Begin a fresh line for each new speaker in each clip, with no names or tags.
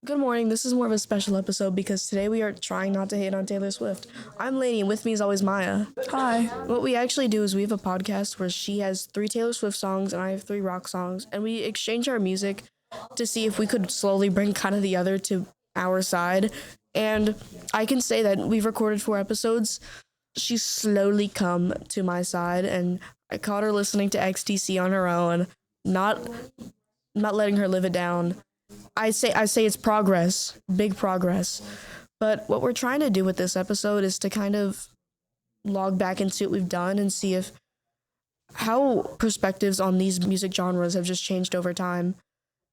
Good morning. This is more of a special episode because today we are trying not to hate on Taylor Swift. I'm Laynie, and with me is always Maya.
Hi.
What we actually do is we have a podcast where she has 3 Taylor Swift songs and I have 3 rock songs, and we exchange our music to see if we could slowly bring kind of the other to our side. And I can say that we've recorded 4 episodes. She's slowly come to my side, and I caught her listening to XTC on her own, not letting her live it down. I say it's progress, big progress. But what we're trying to do with this episode is to kind of log back and see what we've done and see if how perspectives on these music genres have just changed over time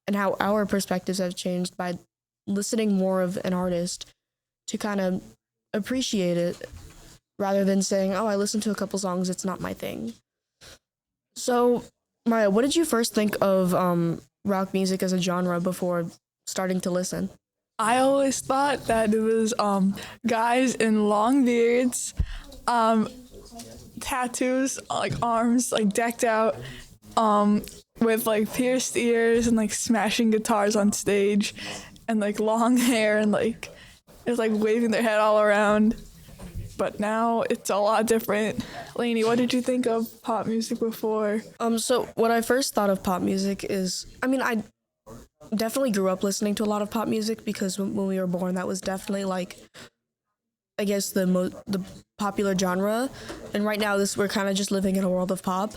and how our perspectives have changed by listening more of an artist to kind of appreciate it rather than saying, oh, I listened to a couple songs, it's not my thing. So, Maya, what did you first think of rock music as a genre before starting to listen?
I always thought that it was guys in long beards, tattoos, like arms, like decked out, with like pierced ears and like smashing guitars on stage, and like long hair and like it's like waving their head all around. But now it's a lot different. Laynie, what did you think of pop music before?
So what I first thought of pop music is, I definitely grew up listening to a lot of pop music because when we were born, that was definitely like, I guess the popular genre. And right now, we're kind of just living in a world of pop.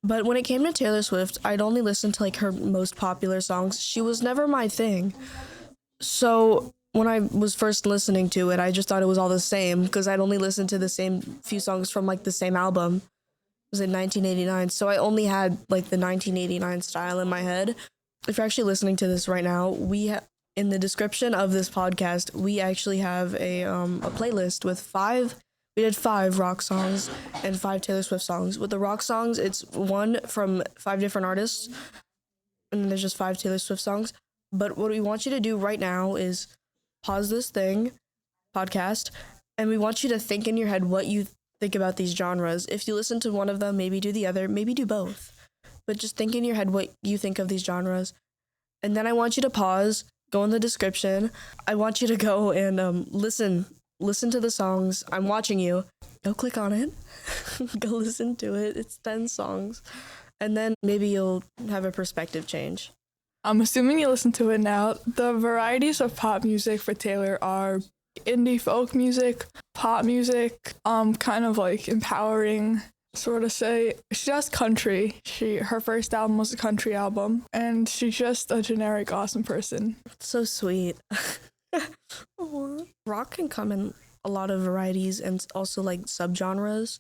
But when it came to Taylor Swift, I'd only listen to like her most popular songs. She was never my thing. So when I was first listening to it, I just thought it was all the same because I'd only listened to the same few songs from like the same album. It was in 1989, so I only had like the 1989 style in my head. If you're actually listening to this right now, in the description of this podcast, we actually have a playlist with 5. We did 5 rock songs and 5 Taylor Swift songs. With the rock songs, it's 1 from 5 different artists, and then there's just 5 Taylor Swift songs. But what we want you to do right now is pause this podcast, and we want you to think in your head what you think about these genres. If you listen to one of them, maybe do the other, maybe do both. But just think in your head what you think of these genres. And then I want you to pause, go in the description. I want you to go and listen to the songs. I'm watching you. Go click on it. Go listen to it. It's 10 songs. And then maybe you'll have a perspective change.
I'm assuming you listen to it now. The varieties of pop music for Taylor are indie folk music, pop music, kind of like empowering, sort of say. She does country. Her first album was a country album, and she's just a generic awesome person.
So sweet. Rock can come in a lot of varieties and also like subgenres.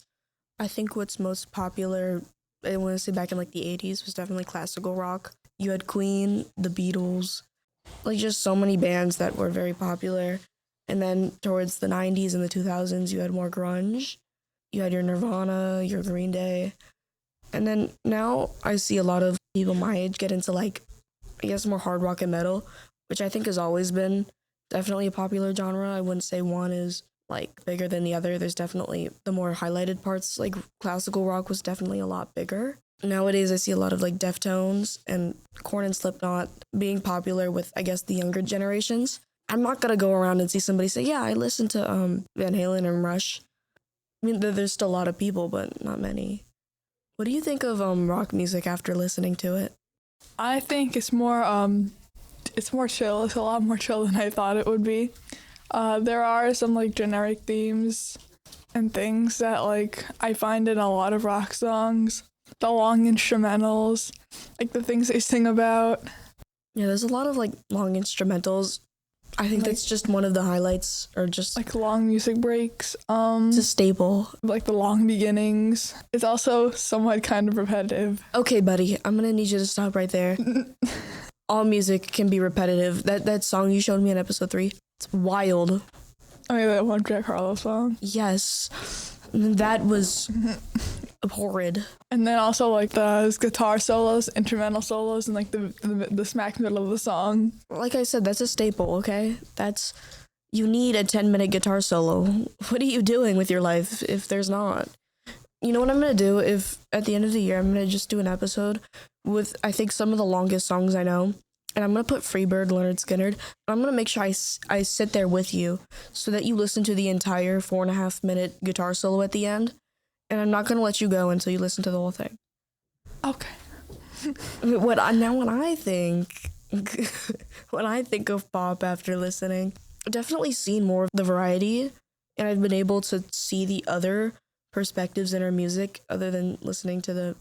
I think what's most popular, I want to say back in like the 80s, was definitely classical rock. You had Queen, the Beatles, like just so many bands that were very popular. And then towards the 90s and the 2000s, you had more grunge. You had your Nirvana, your Green Day. And then now I see a lot of people my age get into like, I guess more hard rock and metal, which I think has always been definitely a popular genre. I wouldn't say one is like bigger than the other. There's definitely the more highlighted parts, like classical rock was definitely a lot bigger. Nowadays, I see a lot of like Deftones and Korn and Slipknot being popular with, I guess, the younger generations. I'm not gonna go around and see somebody say, yeah, I listen to Van Halen and Rush. I mean, there's still a lot of people, but not many. What do you think of rock music after listening to it?
I think it's more chill. It's a lot more chill than I thought it would be. There are some like generic themes and things that like I find in a lot of rock songs. The long instrumentals, like the things they sing about.
Yeah, there's a lot of like long instrumentals. I think that's just one of the highlights, or just
like long music breaks.
It's a staple.
Like the long beginnings. It's also somewhat kind of repetitive.
Okay, buddy, I'm gonna need you to stop right there. All music can be repetitive. That song you showed me in episode 3, it's wild.
I mean, that one Jack Harlow song.
Yes, that was horrid.
And then also like the guitar solos, instrumental solos, and like the smack middle of the song.
Like I said, that's a staple, okay? You need a 10-minute guitar solo. What are you doing with your life if there's not? You know what I'm gonna do? If at the end of the year I'm gonna just do an episode with, I think, some of the longest songs I know, and I'm going to put Freebird, Leonard Skinner. I'm going to make sure I sit there with you so that you listen to the entire 4.5 minute guitar solo at the end. And I'm not going to let you go until you listen to the whole thing.
Okay.
When I think of pop after listening, I've definitely seen more of the variety, and I've been able to see the other perspectives in her music other than listening to the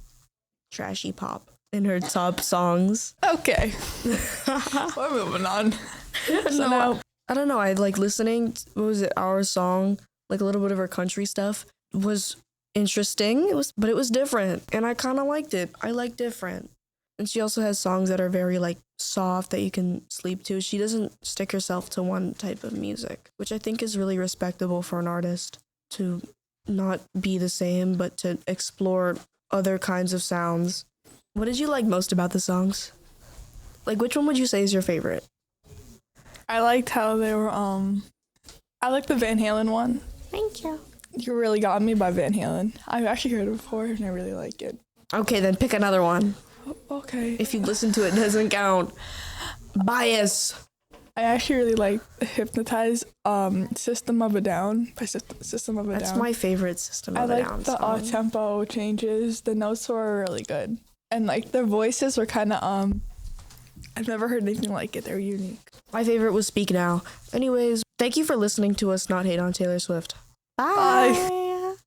trashy pop in her top songs.
Okay. We're moving on. So now,
I don't know. I like listening. What was it? Our song, like a little bit of her country stuff, was interesting. But it was different, and I kind of liked it. I like different. And she also has songs that are very like soft that you can sleep to. She doesn't stick herself to one type of music, which I think is really respectable for an artist to not be the same, but to explore other kinds of sounds. What did you like most about the songs? Like, which one would you say is your favorite?
I liked how they were, I like the Van Halen one.
Thank you.
You Really Got Me by Van Halen. I've actually heard it before, and I really like it.
Okay, then pick another one.
Okay.
If you listen to it, it doesn't count. Bias.
I actually really like the Hypnotize System of a Down by System of a Down.
That's my favorite System of a Down
song. I like the tempo changes. The notes were really good. And like their voices were kind of, I've never heard anything like it. They're unique.
My favorite was Speak Now. Anyways, thank you for listening to us not hate on Taylor Swift.
Bye.